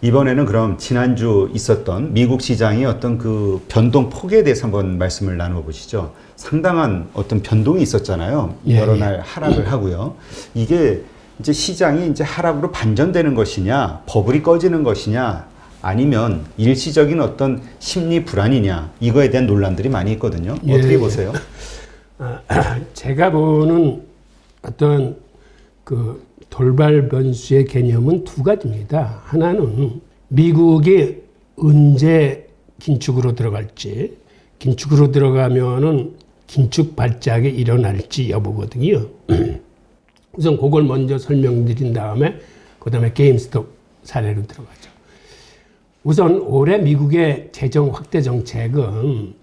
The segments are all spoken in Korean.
이번에는 그럼 지난주 있었던 미국 시장의 어떤 그 변동 폭에 대해서 한번 말씀을 나누어 보시죠. 상당한 어떤 변동이 있었잖아요. 여러 날 하락을 하고요. 이게 이제 시장이 이제 하락으로 반전되는 것이냐, 버블이 꺼지는 것이냐, 아니면 일시적인 어떤 심리 불안이냐, 이거에 대한 논란들이 많이 있거든요. 어떻게 보세요? 제가 보는 어떤 그 돌발 변수의 개념은 두 가지입니다. 하나는 미국이 언제 긴축으로 들어갈지, 긴축으로 들어가면은 긴축 발작이 일어날지 여부거든요. 우선 그걸 먼저 설명드린 다음에 그다음에 게임스톱 사례로 들어가죠. 우선 올해 미국의 재정 확대 정책은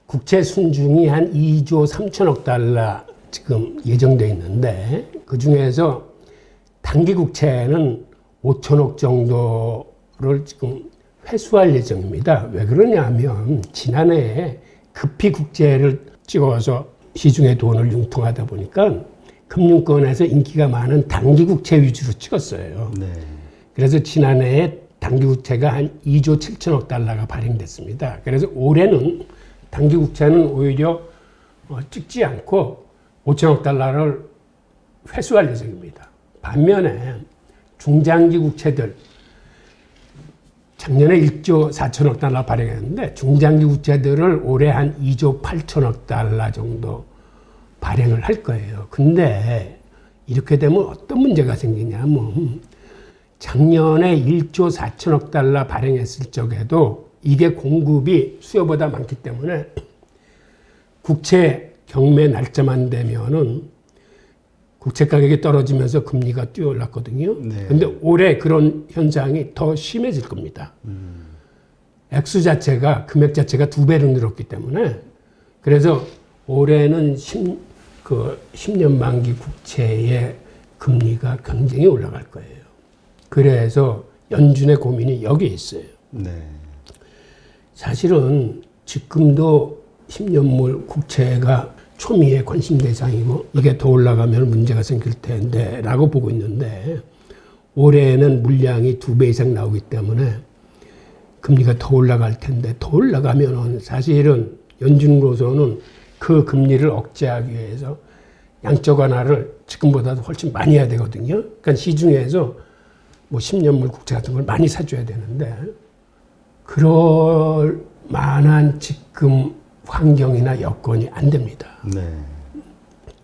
국채 순증이 한 2조 3천억 달러 지금 예정돼 있는데 그 중에서 단기 국채는 5천억 정도를 지금 회수할 예정입니다. 왜 그러냐면 지난해에 급히 국채를 찍어서 시중에 돈을 융통하다 보니까 금융권에서 인기가 많은 단기 국채 위주로 찍었어요. 네. 그래서 지난해에 단기 국채가 한 2조 7천억 달러가 발행됐습니다. 그래서 올해는 단기 국채는 오히려 찍지 않고 5천억 달러를 회수할 예정입니다. 반면에 중장기 국채들 작년에 1조 4천억 달러 발행했는데 중장기 국채들을 올해 한 2조 8천억 달러 정도 발행을 할 거예요. 근데 이렇게 되면 어떤 문제가 생기냐면 작년에 1조 4천억 달러 발행했을 적에도 이게 공급이 수요보다 많기 때문에 국채 경매 날짜만 되면은 국채 가격이 떨어지면서 금리가 뛰어올랐거든요. 그런데 올해 그런 현상이 더 심해질 겁니다. 액수 자체가 금액 자체가 2배로 늘었기 때문에 그래서 올해는 10년 만기 국채의 금리가 굉장히 올라갈 거예요. 그래서 연준의 고민이 여기에 있어요. 네. 사실은 지금도 10년물 국채가 초미의 관심 대상이고 이게 더 올라가면 문제가 생길 텐데 라고 보고 있는데 올해는 물량이 2배 이상 나오기 때문에 금리가 더 올라갈 텐데 더 올라가면 사실은 연준으로서는 그 금리를 억제하기 위해서 양적 완화를 지금보다도 훨씬 많이 해야 되거든요. 그러니까 시중에서 뭐 10년물 국채 같은 걸 많이 사줘야 되는데 그럴 만한 지금 환경이나 여건이 안 됩니다. 네.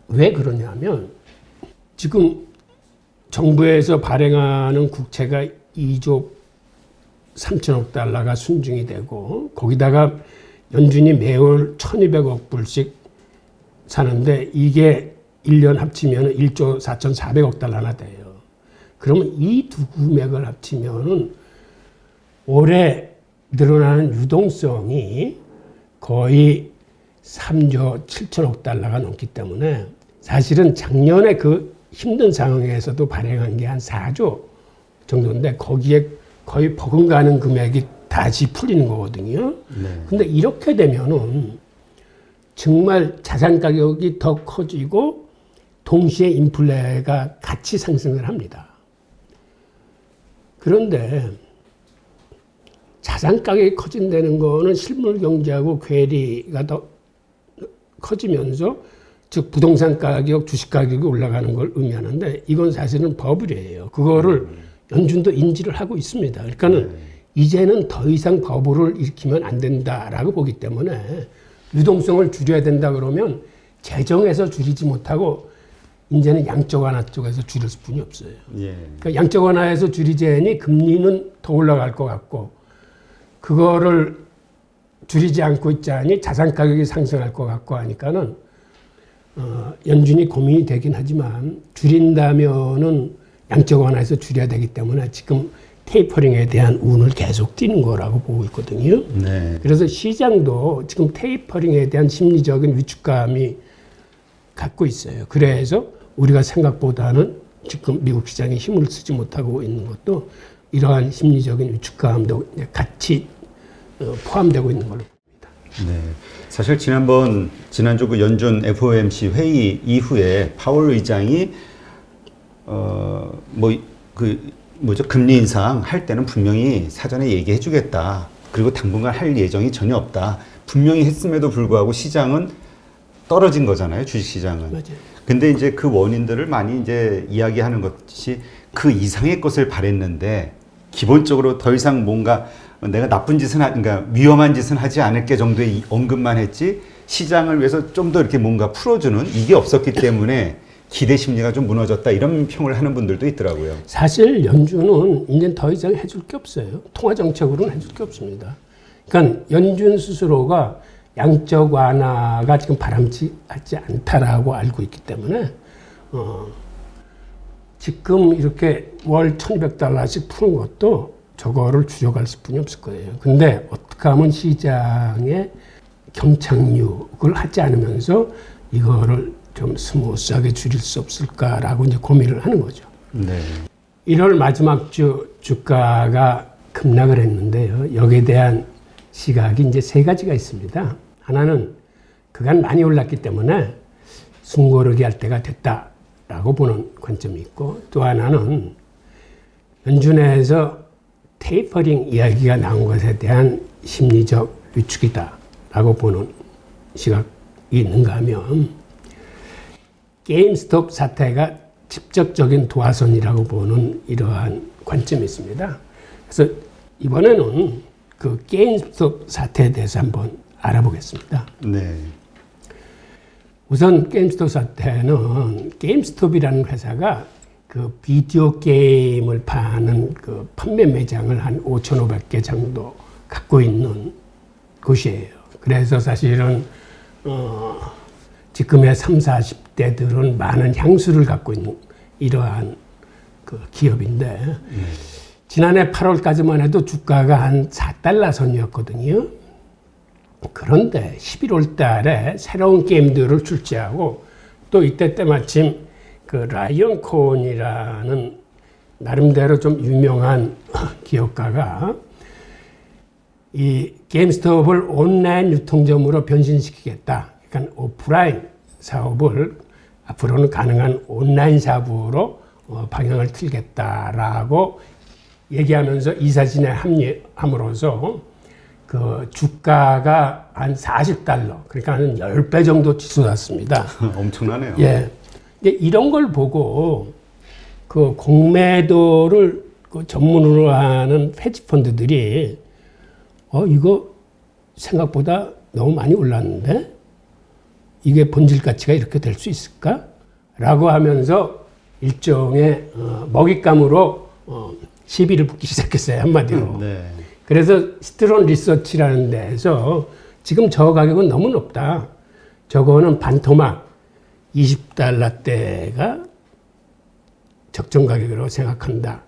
왜 그러냐면 지금 정부에서 발행하는 국채가 2조 3천억 달러가 순증이 되고 거기다가 연준이 매월 1,200억 불씩 사는데 이게 1년 합치면 1조 4,400억 달러나 돼요. 그러면 이 두 금액을 합치면은 올해 늘어나는 유동성이 거의 3조 7천억 달러가 넘기 때문에 사실은 작년에 그 힘든 상황에서도 발행한 게 한 4조 정도인데 거기에 거의 버금가는 금액이 다시 풀리는 거거든요. 네. 근데 이렇게 되면은 정말 자산 가격이 더 커지고 동시에 인플레가 같이 상승을 합니다. 그런데 자산 가격이 커진다는 거는 실물 경제하고 괴리가 더 커지면서 즉 부동산 가격, 주식 가격이 올라가는 걸 의미하는데 이건 사실은 버블이에요. 그거를 연준도 인지를 하고 있습니다. 그러니까는 이제는 더 이상 버블을 일으키면 안 된다라고 보기 때문에 유동성을 줄여야 된다 그러면 재정에서 줄이지 못하고 이제는 양적 완화 쪽에서 줄일 수뿐이 없어요. 그러니까 양적 완화에서 줄이자니 금리는 더 올라갈 것 같고 그거를 줄이지 않고 있자니 자산 가격이 상승할 것 같고 하니까는 연준이 고민이 되긴 하지만 줄인다면은 양적 완화에서 줄여야 되기 때문에 지금 테이퍼링에 대한 운을 계속 띄는 거라고 보고 있거든요. 네. 그래서 시장도 지금 테이퍼링에 대한 심리적인 위축감이 갖고 있어요. 그래서 우리가 생각보다는 지금 미국 시장에 힘을 쓰지 못하고 있는 것도 이러한 심리적인 위축감도 같이 포함되고 있는 걸로 봅니다. 네, 사실 지난주 그 연준 FOMC 회의 이후에 파월 의장이 뭐죠? 금리 인상 할 때는 분명히 사전에 얘기해 주겠다. 그리고 당분간 할 예정이 전혀 없다. 분명히 했음에도 불구하고 시장은 떨어진 거잖아요. 주식 시장은. 맞아요. 근데 이제 그 원인들을 많이 이제 이야기하는 것이 그 이상의 것을 바랬는데 기본적으로 더 이상 뭔가 내가 나쁜 짓은 그러니까 위험한 짓은 하지 않을게 정도의 언급만 했지 시장을 위해서 좀 더 이렇게 뭔가 풀어주는 이게 없었기 때문에 기대 심리가 좀 무너졌다 이런 평을 하는 분들도 있더라고요. 사실 연준은 이제 더 이상 해줄 게 없어요. 통화 정책으로는 해줄 게 없습니다. 그러니까 연준 스스로가 양적 완화가 지금 바람직하지 않다라고 알고 있기 때문에 지금 이렇게 월 $1,200씩 푸는 것도 저거를 줄여갈 수뿐이 없을 거예요. 근데 어떻게 하면 시장에 경착륙을 하지 않으면서 이거를 좀 스무스하게 줄일 수 없을까라고 이제 고민을 하는 거죠. 네. 1월 마지막 주 주가가 급락을 했는데요. 여기에 대한 시각이 이제 세 가지가 있습니다. 하나는 그간 많이 올랐기 때문에 숨고르기 할 때가 됐다라고 보는 관점이 있고, 또 하나는 연준에서 테이퍼링 이야기가 나온 것에 대한 심리적 위축이다라고 보는 시각이 있는가 하면 게임스톱 사태가 직접적인 도화선이라고 보는 이러한 관점이 있습니다. 그래서 이번에는 그 게임스톱 사태에 대해서 한번 알아보겠습니다. 네. 우선 게임스톱 사태는 게임스톱이라는 회사가 그 비디오 게임을 파는 그 판매 매장을 한 5,500개 정도 갖고 있는 곳이에요. 그래서 사실은 지금의 30, 40대들은 많은 향수를 갖고 있는 이러한 그 기업인데 지난해 8월까지만 해도 주가가 한 $4 선이었거든요. 그런데 11월 달에 새로운 게임들을 출시하고 또 이때 때마침 그 라이언콘이라는 나름대로 좀 유명한 기업가가 이 게임스톱을 온라인 유통점으로 변신시키겠다. 그러니까 오프라인 사업을 앞으로는 가능한 온라인 사업으로 방향을 틀겠다라고 얘기하면서 이사진에 합류함으로써 그 주가가 한 $40, 그러니까 한 10배 정도 치솟았습니다. 엄청나네요. 예. 이런 걸 보고 그 공매도를 그 전문으로 하는 헤지펀드들이 이거 생각보다 너무 많이 올랐는데 이게 본질 가치가 이렇게 될 수 있을까? 라고 하면서 일종의 먹잇감으로 시비를 붙기 시작했어요. 한마디로. 네. 그래서 스트론 리서치라는 데에서 지금 저 가격은 너무 높다. 저거는 반토막 $20대가 적정 가격으로 생각한다.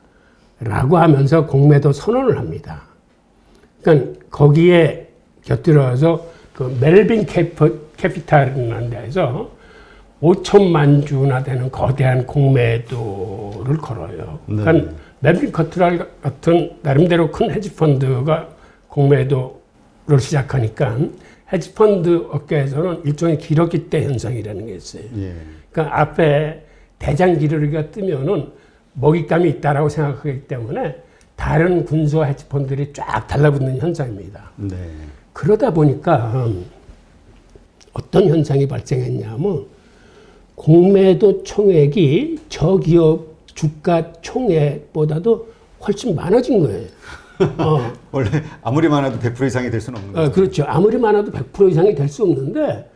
라고 하면서 공매도 선언을 합니다. 그러니까 거기에 곁들여서 그 멜빈 캐피탈이라는 데에서 5천만 주나 되는 거대한 공매도를 걸어요. 네. 그러니까 멜빈 캐피탈 같은 나름대로 큰 헤지펀드가 공매도를 시작하니까 헤지펀드 업계에서는 일종의 기러기 때 현상이라는 게 있어요. 예. 그러니까 앞에 대장 기러기가 뜨면은 먹잇감이 있다라고 생각하기 때문에 다른 군소 헤지펀드들이 쫙 달라붙는 현상입니다. 네. 그러다 보니까 어떤 현상이 발생했냐면 공매도 총액이 저 기업 주가 총액보다도 훨씬 많아진 거예요. 원래 아무리 많아도 100% 이상이 될 수는 없는 거죠. 그렇죠. 아무리 많아도 100% 이상이 될 수 없는데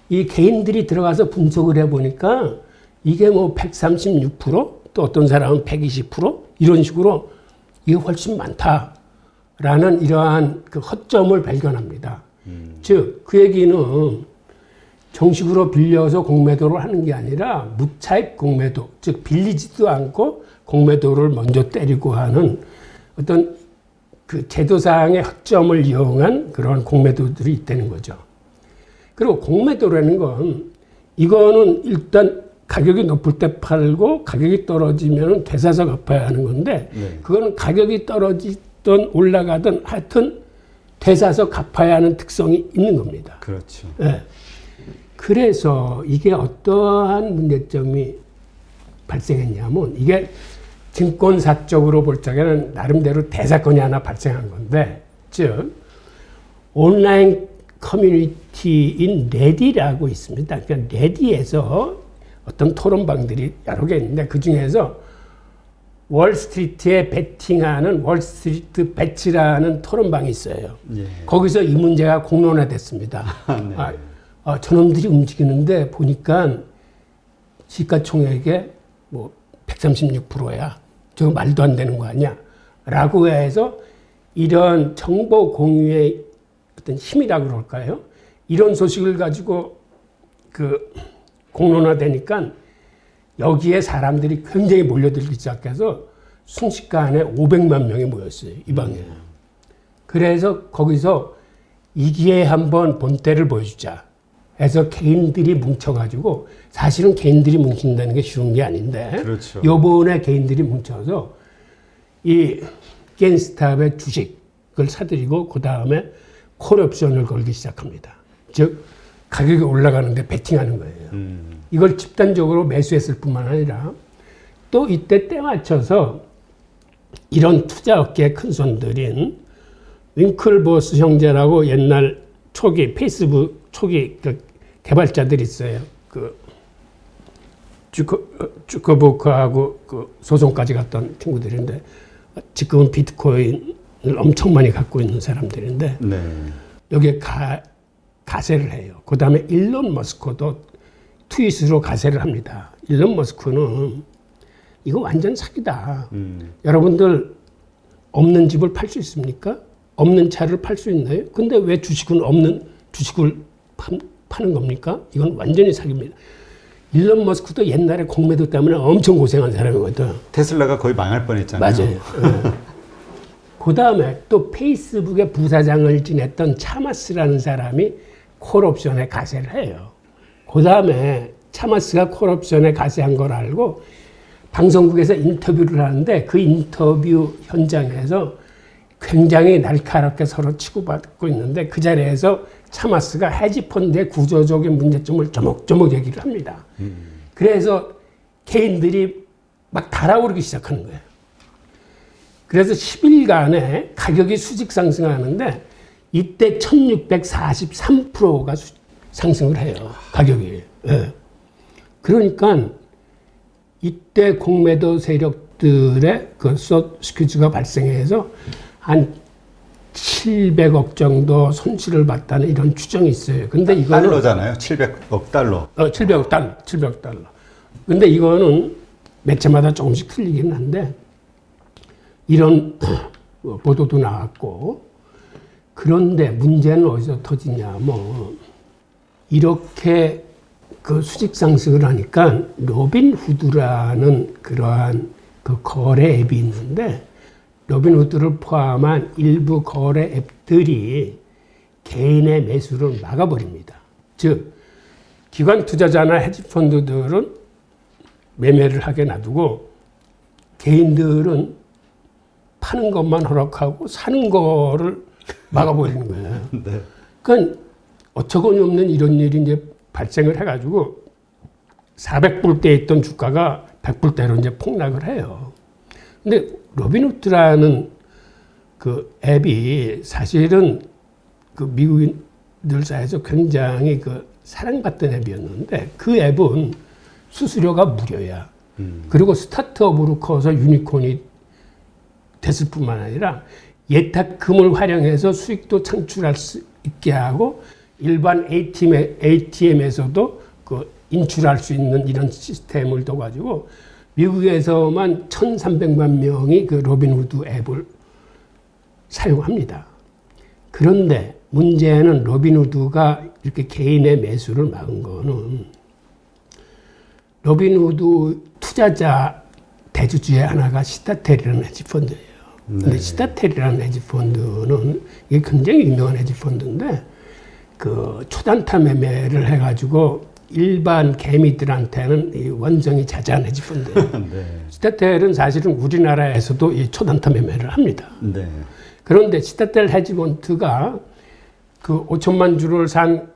이 개인들이 들어가서 분석을 해보니까 이게 뭐 136%, 또 어떤 사람은 120% 이런 식으로 이게 훨씬 많다라는 이러한 그 허점을 발견합니다. 즉, 그 얘기는 정식으로 빌려서 공매도를 하는 게 아니라 무차입 공매도, 즉 빌리지도 않고 공매도를 먼저 때리고 하는 어떤 그 제도상의 허점을 이용한 그런 공매도들이 있다는 거죠. 그리고 공매도라는 건 이거는 일단 가격이 높을 때 팔고 가격이 떨어지면 되사서 갚아야 하는 건데 네. 그거는 가격이 떨어지든 올라가든 하여튼 되사서 갚아야 하는 특성이 있는 겁니다. 그렇죠. 네. 그래서 이게 어떠한 문제점이 발생했냐면 이게 증권사적으로 볼 적에는 나름대로 대사건이 하나 발생한 건데, 즉 온라인 커뮤니티인 레디라고 있습니다. 그러니까 레디에서 어떤 토론방들이 여러 개 있는데 그 중에서 월스트리트에 베팅하는 월스트리트 배치라는 토론방이 있어요. 예. 거기서 이 문제가 공론화됐습니다. 네. 저놈들이 움직이는데 보니까 시가총액의 뭐 136%야. 저거 말도 안 되는 거 아니야? 라고 해서 이런 정보 공유의 어떤 힘이라고 그럴까요? 이런 소식을 가지고 그 공론화되니까 여기에 사람들이 굉장히 몰려들기 시작해서 순식간에 500만 명이 모였어요. 이 방에. 그래서 거기서 이 기회에 한번 본때를 보여주자 해서 개인들이 뭉쳐가지고, 사실은 개인들이 뭉친다는 게 쉬운 게 아닌데, 그렇죠. 요번에 개인들이 뭉쳐서 이 겐스탑의 주식을 사들이고 그 다음에 콜옵션을 걸기 시작합니다. 즉 가격이 올라가는데 베팅하는 거예요. 이걸 집단적으로 매수했을 뿐만 아니라 또 이때 때 맞춰서 이런 투자업계의 큰손들인 윙클보스 형제라고 옛날 초기 페이스북 초기 그 개발자들이 있어요. 그 주커버크하고 그 소송까지 갔던 친구들인데 지금은 비트코인을 엄청 많이 갖고 있는 사람들인데 네. 여기에 가세를 해요. 그 다음에 일론 머스크도 트윗으로 가세를 합니다. 일론 머스크는 이거 완전 사기다. 여러분들 없는 집을 팔 수 있습니까? 없는 차를 팔 수 있나요? 근데 왜 주식은 없는 주식을 파는 겁니까? 이건 완전히 사기입니다. 일론 머스크도 옛날에 공매도 때문에 엄청 고생한 사람이거든. 테슬라가 거의 망할 뻔했잖아요. 맞아요. 그 다음에 또 페이스북의 부사장을 지냈던 차마스라는 사람이 콜옵션에 가세를 해요. 그 다음에 차마스가 콜옵션에 가세한 걸 알고 방송국에서 인터뷰를 하는데 그 인터뷰 현장에서 굉장히 날카롭게 서로 치고받고 있는데 그 자리에서 차마스가 헤지펀드의 구조적인 문제점을 조목조목 얘기를 합니다. 그래서 개인들이 막 달아오르기 시작하는 거예요. 그래서 10일간에 가격이 수직 상승하는데 이때 1643%가 상승을 해요. 가격이. 예. 그러니까 이때 공매도 세력들의 그 스퀴즈가 발생해서 한 700억 정도 손실을 봤다는 이런 추정이 있어요. 근데 이거는 달러잖아요. 700억 달러. 700억 달러. 700억 달러. 근데 이거는 매체마다 조금씩 틀리긴 한데 이런 보도도 나왔고, 그런데 문제는 어디서 터지냐, 뭐 이렇게 그 수직 상승을 하니까 로빈후드라는 그러한 그 거래 앱이 있는데 로빈후드를 포함한 일부 거래 앱들이 개인의 매수를 막아버립니다. 즉 기관 투자자나 헤지펀드들은 매매를 하게 놔두고 개인들은 파는 것만 허락하고 사는 거를 막아버리는 거예요. 네. 그러니까 어처구니 없는 이런 일이 이제 발생을 해가지고 400불대에 있던 주가가 100불대로 이제 폭락을 해요. 근데 로빈후드라는 그 앱이 사실은 그 미국인들 사이에서 굉장히 그 사랑받던 앱이었는데 그 앱은 수수료가 무료야. 그리고 스타트업으로 커서 유니콘이 됐을 뿐만 아니라 예탁금을 활용해서 수익도 창출할 수 있게 하고 일반 ATM에서도 그 인출할 수 있는 이런 시스템을 둬가지고 미국에서만 1,300만 명이 그 로빈후드 앱을 사용합니다. 그런데 문제는 로빈후드가 이렇게 개인의 매수를 막은 거는 로빈후드 투자자 대주주의 하나가 시타텔이라는 헤지펀드예요. 근데 시타텔이라는 헤지펀드는 이게 굉장히 유명한 헤지펀드인데 그 초단타 매매를 해가지고 일반 개미들한테는 이 원성이 자자한 헤지펀드예요. 네. 시타텔은 사실은 우리나라에서도 이 초단타 매매를 합니다. 네. 그런데 시타텔 헤지펀드가 그 5천만 주를 산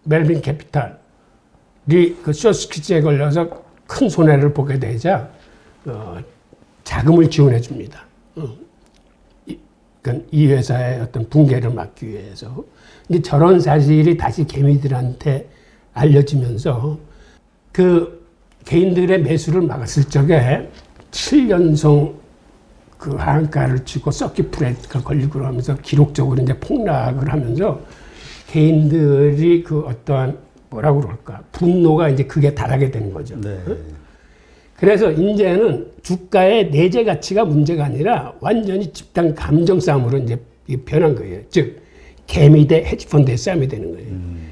멜빈 캐피탈이 그 쇼스퀴즈에 걸려서 큰 손해를 보게 되자 자금을 지원해 줍니다. 그러니까 이 회사의 어떤 붕괴를 막기 위해서. 근데 저런 사실이 다시 개미들한테 알려지면서 그 개인들의 매수를 막았을 적에 7연속 그 하한가를 치고 서킷 브레이크가 걸리고 하면서 기록적으로 이제 폭락을 하면서 개인들이 그 어떠한 뭐라고 그럴까 분노가 이제 그게 달하게 되는 거죠. 네. 그래서 이제는 주가의 내재 가치가 문제가 아니라 완전히 집단 감정 싸움으로 이제 변한 거예요. 즉 개미 대 헤지펀드의 싸움이 되는 거예요.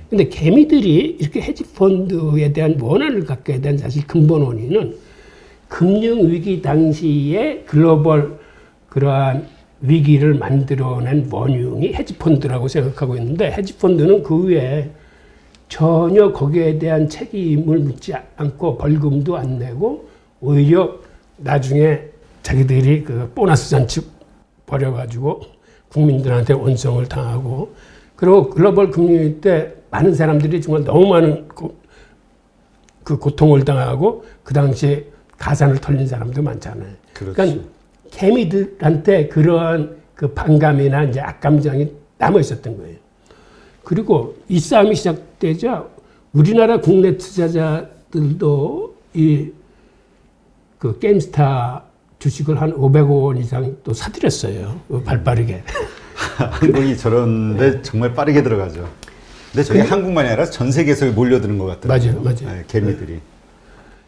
근데 개미들이 이렇게 헤지펀드에 대한 원한을 갖게 된 사실 근본 원인은 금융위기 당시에 글로벌 그러한 위기를 만들어낸 원흉이 헤지펀드라고 생각하고 있는데 헤지펀드는 그 위에 전혀 거기에 대한 책임을 묻지 않고 벌금도 안 내고 오히려 나중에 자기들이 그 보너스 잔치 벌여가지고 국민들한테 원성을 당하고 그리고 글로벌 금융위기 때 많은 사람들이 정말 너무 많은 그 고통을 당하고 그 당시에 가산을 털린 사람도 많잖아요. 그렇죠. 그러니까 개미들한테 그러한 그 반감이나 이제 악감정이 남아 있었던 거예요. 그리고 이 싸움이 시작되자 우리나라 국내 투자자들도 이 그 게임스타 주식을 한 500원 이상 또 사들였어요. 발빠르게. 한국이 저런데 정말 빠르게 들어가죠. 근데 저게 한국만이 아니라 전 세계에서 몰려드는 것 같더라고요. 맞아요. 네, 개미들이. 네.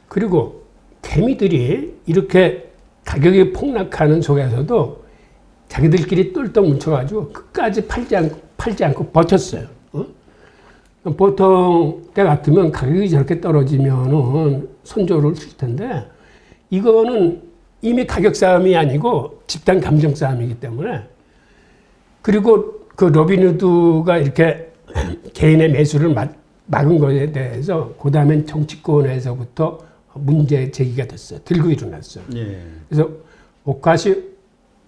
그리고 개미들이 이렇게 가격이 폭락하는 속에서도 자기들끼리 똘똘 뭉쳐가지고 끝까지 팔지 않고 버텼어요. 보통 때 같으면 가격이 저렇게 떨어지면은 손절을 칠 텐데 이거는 이미 가격 싸움이 아니고 집단 감정 싸움이기 때문에 그리고 그 로빈후드가 이렇게 개인의 매수를 막은 것에 대해서 그 다음엔 정치권에서부터 문제 제기가 됐어요. 들고 일어났어요. 예. 그래서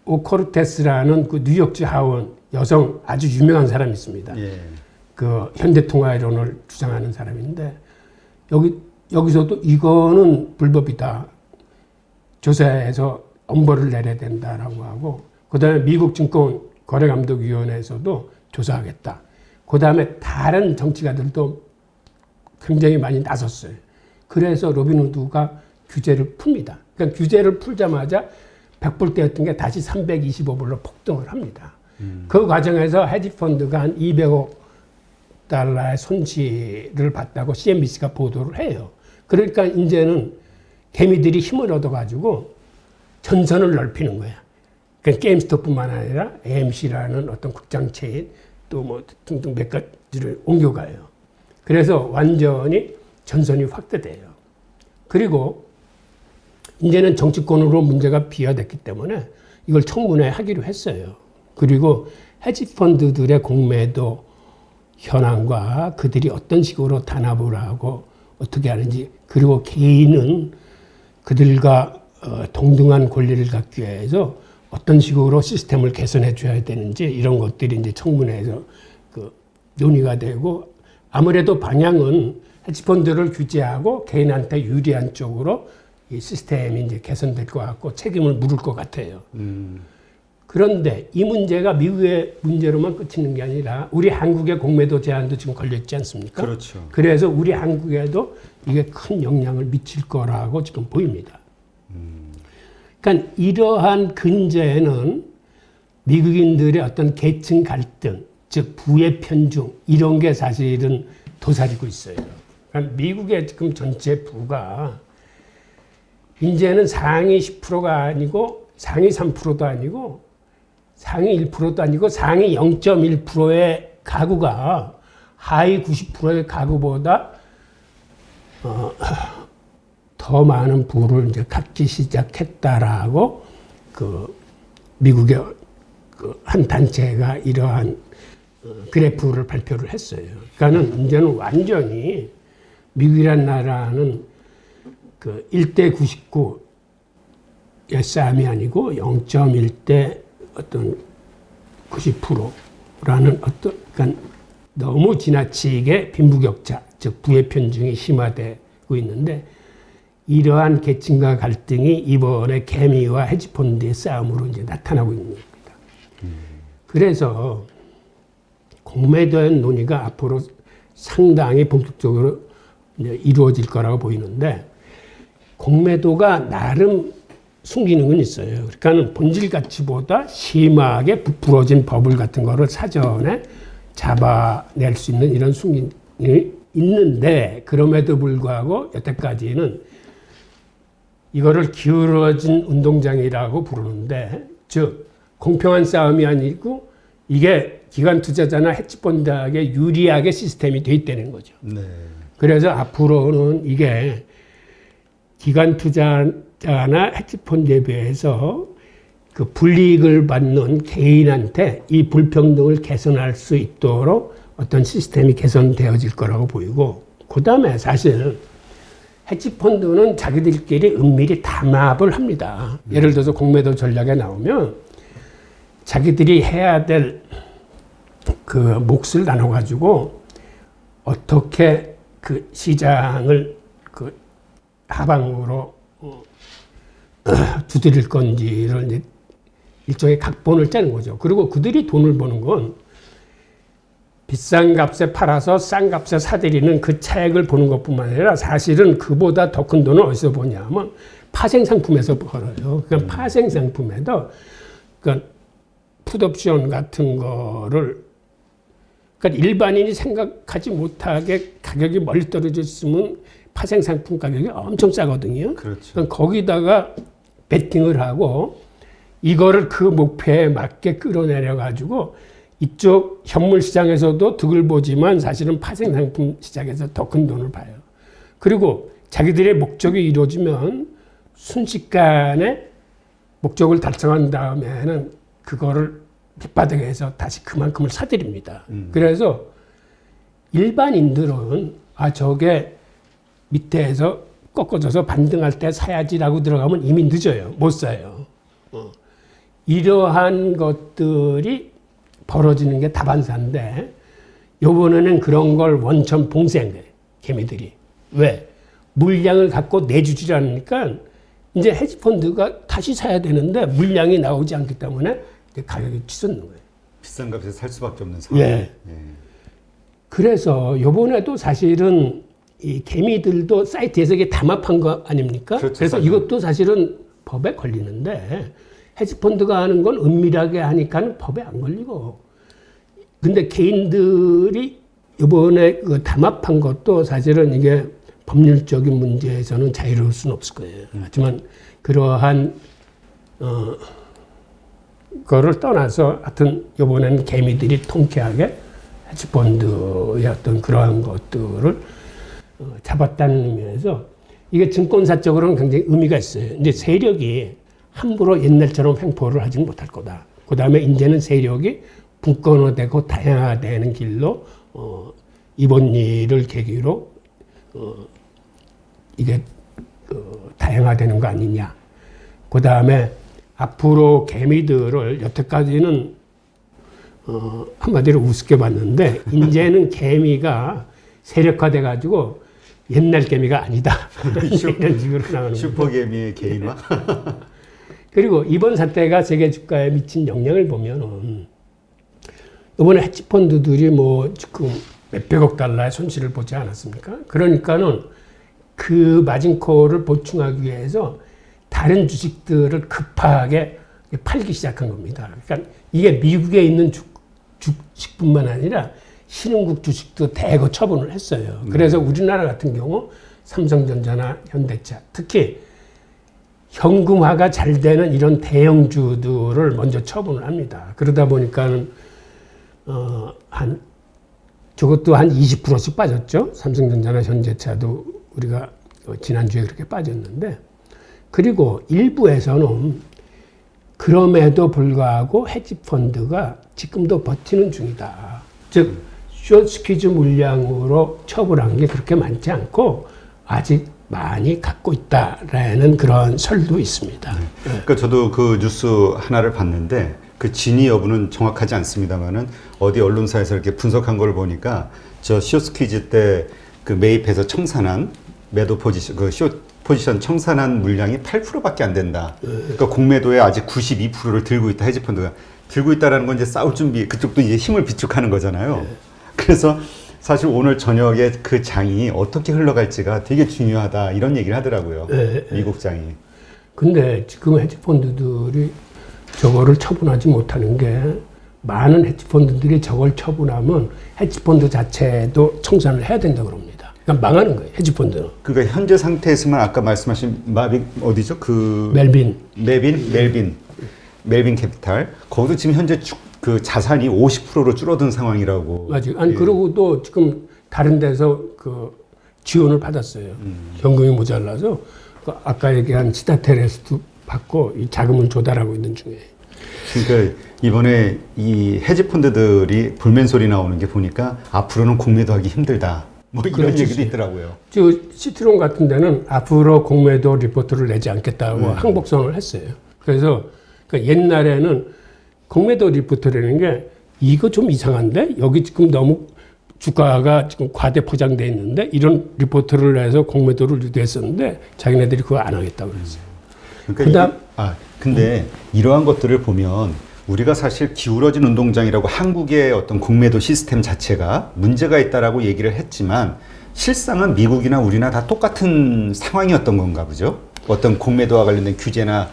오코르테스라는 그 뉴욕주 하원 여성 아주 유명한 사람이 있습니다. 예. 그 현대통화이론을 주장하는 사람인데 여기서도 이거는 불법이다. 조사해서 엄벌을 내려야 된다라고 하고 그다음에 미국 증권 거래감독위원회에서도 조사하겠다. 그다음에 다른 정치가들도 굉장히 많이 나섰어요. 그래서 로빈후드가 규제를 풉니다. 그러니까 규제를 풀자마자 100불대였던 게 다시 325불로 폭등을 합니다. 그 과정에서 헤지펀드가 한 200억 달러의 손실을 봤다고 CNBC가 보도를 해요. 그러니까 이제는 개미들이 힘을 얻어가지고 전선을 넓히는 거야. 그러니까 게임스톱뿐만 아니라 AMC라는 어떤 극장 체인 또 뭐 등등 몇 가지를 옮겨가요. 그래서 완전히 전선이 확대돼요. 그리고 이제는 정치권으로 문제가 비화됐기 때문에 이걸 청문회 하기로 했어요. 그리고 헤지펀드들의 공매도 현황과 그들이 어떤 식으로 단합을 하고 어떻게 하는지 그리고 개인은 그들과 동등한 권리를 갖기 위해서 어떤 식으로 시스템을 개선해 줘야 되는지 이런 것들이 이제 청문회에서 그 논의가 되고 아무래도 방향은 헤지펀드를 규제하고 개인한테 유리한 쪽으로 이 시스템이 이제 개선될 것 같고 책임을 물을 것 같아요. 그런데 이 문제가 미국의 문제로만 그치는 게 아니라 우리 한국의 공매도 제한도 지금 걸려 있지 않습니까? 그렇죠. 그래서 우리 한국에도 이게 큰 영향을 미칠 거라고 지금 보입니다. 그러니까 이러한 근저에는 미국인들의 어떤 계층 갈등, 즉 부의 편중 이런 게 사실은 도사리고 있어요. 그러니까 미국의 지금 전체 부가 이제는 상위 10%가 아니고 상위 3%도 아니고 상위 1%도 아니고 상위 0.1%의 가구가 하위 90%의 가구보다 더 많은 부를 이제 갖기 시작했다라고 그 미국의 그 한 단체가 이러한 그래프를 발표를 했어요. 그러니까는 이제는 완전히 미국이란 나라는 그 1대 99의 싸움이 아니고 0.1대 어떤 90%라는 어떤 그러니까 너무 지나치게 빈부격차, 즉 부의 편중이 심화되고 있는데 이러한 계층과 갈등이 이번에 개미와 헤지펀드의 싸움으로 이제 나타나고 있는 겁니다. 그래서 공매도의 논의가 앞으로 상당히 본격적으로 이제 이루어질 거라고 보이는데, 공매도가 나름 순기능은 있어요. 그러니까 본질 가치보다 심하게 부풀어진 버블 같은 거를 사전에 잡아낼 수 있는 이런 순기능이 있는데, 그럼에도 불구하고 여태까지는 이거를 기울어진 운동장이라고 부르는데, 즉 공평한 싸움이 아니고 이게 기관 투자자나 헤지펀드에게 유리하게 시스템이 돼 있다는 거죠. 네. 그래서 앞으로는 이게 기관 투자자나 헤지펀드에 비해서 그 불이익을 받는 개인한테 이 불평등을 개선할 수 있도록 어떤 시스템이 개선되어질 거라고 보이고, 그 다음에 사실 헤지펀드는 자기들끼리 은밀히 담합을 합니다. 예를 들어서 공매도 전략에 나오면 자기들이 해야 될 그 몫을 나눠가지고 어떻게 그 시장을 그 하방으로 두드릴 건지를 이제 일종의 각본을 짜는 거죠. 그리고 그들이 돈을 버는 건 비싼 값에 팔아서 싼 값에 사들이는 그 차액을 보는 것뿐만 아니라 사실은 그보다 더 큰 돈을 어디서 버냐면 파생 상품에서 벌어요. 그러니까 파생 상품에도 그러니까 풋옵션 같은 거를 그러니까 일반인이 생각하지 못하게 가격이 멀리 떨어져 있으면 파생 상품 가격이 엄청 싸거든요. 그렇죠. 그러니까 거기다가 베팅을 하고 이거를 그 목표에 맞게 끌어내려 가지고 이쪽 현물 시장에서도 득을 보지만 사실은 파생 상품 시장에서 더 큰 돈을 봐요. 그리고 자기들의 목적이 이루어지면 순식간에 목적을 달성한 다음에는 그거를 밑바닥에서 다시 그만큼을 사들입니다. 그래서 일반인들은 저게 밑에서 꺾어져서 반등할 때 사야지라고 들어가면 이미 늦어요. 못 사요. 이러한 것들이 벌어지는 게 다반사인데, 요번에는 그런 걸 원천 봉쇄한 개미들이. 왜? 물량을 갖고 내주지 않으니까 이제 헤지펀드가 다시 사야 되는데 물량이 나오지 않기 때문에 가격이 치솟는 거예요. 비싼 값에 살 수밖에 없는 상황. 예. 그래서 요번에도 사실은 이 개미들도 사이트에서 이게 담합한 거 아닙니까? 그렇죠, 그래서 사실. 이것도 사실은 법에 걸리는데, 헤지펀드가 하는 건 은밀하게 하니까 법에 안 걸리고, 근데 개인들이 이번에 그 담합한 것도 사실은 이게 법률적인 문제에서는 자유로울 수는 없을 거예요. 하지만 그러한 거를 떠나서 하여튼 이번에는 개미들이 통쾌하게 헤지펀드의 어떤 그러한 것들을 잡았다는 의미에서 이게 증권사적으로는 굉장히 의미가 있어요. 이제 세력이 함부로 옛날처럼 횡포를 하지는 못할 거다. 그 다음에 이제는 세력이 분권화되고 다양화되는 길로 이번 일을 계기로 이게 다양화되는 거 아니냐. 그 다음에 앞으로 개미들을 여태까지는 한마디로 우습게 봤는데, 이제는 개미가 세력화돼 가지고 옛날 개미가 아니다. 이런 식으로 나오는 슈퍼개미의 개인화. 그리고 이번 사태가 세계 주가에 미친 영향을 보면은 이번에 헤지펀드들이 뭐 지금 몇백억 달러의 손실을 보지 않았습니까? 그러니까는 그 마진콜을 보충하기 위해서 다른 주식들을 급하게 팔기 시작한 겁니다. 그러니까 이게 미국에 있는 주식뿐만 아니라 신흥국 주식도 대거 처분을 했어요. 그래서 우리나라 같은 경우 삼성전자나 현대차, 특히 현금화가 잘 되는 이런 대형주들을 먼저 처분을 합니다. 그러다 보니까는 저것도 한 20%씩 빠졌죠. 삼성전자나 현대차도 우리가 지난주에 그렇게 빠졌는데, 그리고 일부에서는 그럼에도 불구하고 헤지펀드가 지금도 버티는 중이다. 즉 숏스퀴즈 물량으로 처분한 게 그렇게 많지 않고 아직 많이 갖고 있다라는 그런 설도 있습니다. 그러니까 저도 그 뉴스 하나를 봤는데 그 진위 여부는 정확하지 않습니다만은 어디 언론사에서 이렇게 분석한 걸 보니까 저 숏스퀴즈 때 그 매입해서 청산한 매도 포지션, 그 숏 포지션 청산한 물량이 8%밖에 안 된다. 그러니까 공매도의 아직 92%를 들고 있다. 헤지펀드가 들고 있다라는 건 이제 싸울 준비, 그쪽도 이제 힘을 비축하는 거잖아요. 그래서 사실 오늘 저녁에 그 장이 어떻게 흘러갈지가 되게 중요하다 이런 얘기를 하더라고요. 미국 장이. 근데 지금 헤지펀드들이 저거를 처분하지 못하는 게 많은 헤지펀드들이 저걸 처분하면 헤지펀드 자체도 청산을 해야 된다고 그럽니다. 그러니까 망하는 거예요, 헤지펀드는. 그러니까 현재 상태에서만 아까 말씀하신 마빅 어디죠? 그 멜빈 캐피탈. 거기도 지금 현재 그 자산이 50%로 줄어든 상황이라고. 맞아요. 아니 그리고 또 지금 다른 데서 그 지원을 받았어요. 현금이 모자라서 그 아까 얘기한 시다텔에서도 받고 이 자금을 조달하고 있는 중이에요. 그러니까 이번에 이 헤지 펀드들이 불멘 소리 나오는 게 보니까 앞으로는 공매도 하기 힘들다. 뭐 이런 그렇지. 얘기도 있더라고요. 저 시트론 같은 데는 앞으로 공매도 리포트를 내지 않겠다고 항복선을 했어요. 그래서 그러니까 옛날에는 공매도 리포트라는 게 이거 좀 이상한데 여기 지금 너무 주가가 지금 과대 포장돼 있는데 이런 리포트를 해서 공매도를 유도했었는데 자기네들이 그거 안 하겠다고 그랬어요. 그러니까 근데 이러한 것들을 보면 우리가 사실 기울어진 운동장이라고 한국의 어떤 공매도 시스템 자체가 문제가 있다라고 얘기를 했지만 실상은 미국이나 우리나 다 똑같은 상황이었던 건가 보죠. 어떤 공매도와 관련된 규제나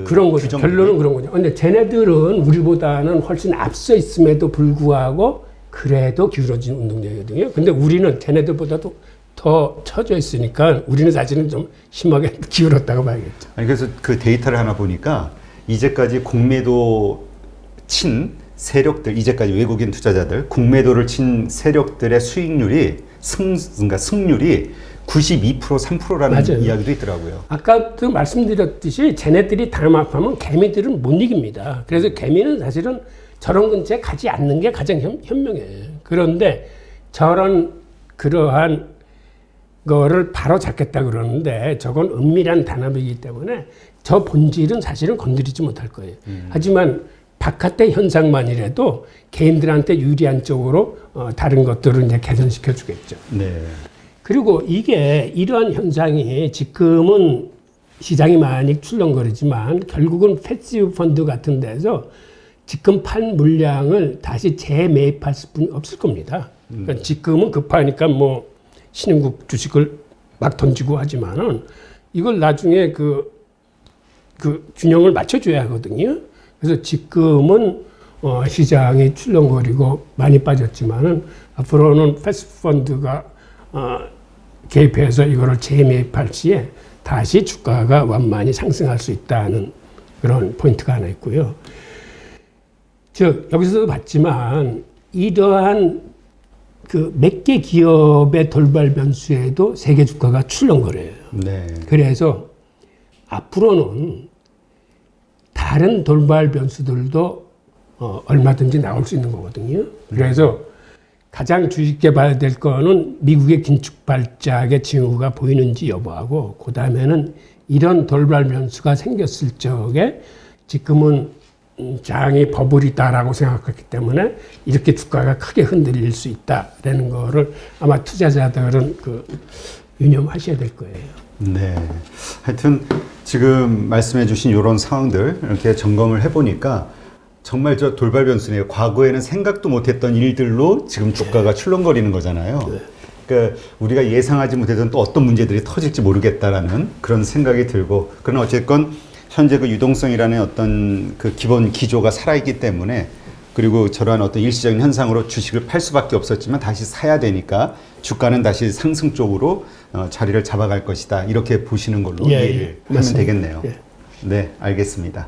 그런 거죠. 결론은 그런 거죠. 근데 쟤네들은 우리보다는 훨씬 앞서 있음에도 불구하고 그래도 기울어진 운동장이거든요. 근데 우리는 쟤네들보다도 더 처져 있으니까 우리는 사실은 좀 심하게 기울었다고 봐야겠죠. 아니, 그래서 그 데이터를 하나 보니까 이제까지 공매도 친 세력들, 이제까지 외국인 투자자들, 공매도를 친 세력들의 수익률이 그러니까 승률이 92% 3%라는 맞아요. 이야기도 있더라고요. 아까도 말씀드렸듯이 쟤네들이 담합하면 개미들은 못 이깁니다. 그래서 개미는 사실은 저런 근처에 가지 않는 게 가장 현명해요. 그런데 그러한 거를 바로 잡겠다 그러는데 저건 은밀한 단합이기 때문에 저 본질은 사실은 건드리지 못할 거예요. 하지만 바깥의 현상만이라도 개인들한테 유리한 쪽으로 다른 것들을 이제 개선시켜 주겠죠. 네. 그리고 이러한 현상이 지금은 시장이 많이 출렁거리지만 결국은 패시브 펀드 같은 데서 지금 판 물량을 다시 재매입할 수뿐이 없을 겁니다. 그러니까 지금은 급하니까 뭐 신흥국 주식을 막 던지고 하지만은 이걸 나중에 그 균형을 맞춰줘야 하거든요. 그래서 지금은 시장이 출렁거리고 많이 빠졌지만은 앞으로는 패시브 펀드가 개입해서 이거를 재매입할 시에 다시 주가가 완만히 상승할 수 있다는 그런 포인트가 하나 있고요. 즉 여기서도 봤지만 이러한 그 몇 개 기업의 돌발 변수에도 세계 주가가 출렁거려요. 네. 그래서 앞으로는 다른 돌발 변수들도 얼마든지 나올 수 있는 거거든요. 그래서 가장 주의 깊게 봐야 될 거는 미국의 긴축 발작의 징후가 보이는지 여부하고 그다음에는 이런 돌발 변수가 생겼을 적에 지금은 장이 버블이다라고 생각했기 때문에 이렇게 주가가 크게 흔들릴 수 있다라는 거를 아마 투자자들은 유념하셔야 될 거예요. 네. 하여튼 지금 말씀해 주신 이런 상황들 이렇게 점검을 해보니까 정말 저 돌발 변수네요. 과거에는 생각도 못했던 일들로 지금 주가가 출렁거리는 거잖아요. 네. 그러니까 우리가 예상하지 못했던 또 어떤 문제들이 터질지 모르겠다라는 그런 생각이 들고, 그러나 어쨌건 현재 그 유동성이라는 어떤 그 기본 기조가 살아있기 때문에, 그리고 저러한 어떤 일시적인 현상으로 주식을 팔 수밖에 없었지만 다시 사야 되니까 주가는 다시 상승 쪽으로 자리를 잡아갈 것이다. 이렇게 보시는 걸로 이해를 하면 되겠네요. 네, 알겠습니다.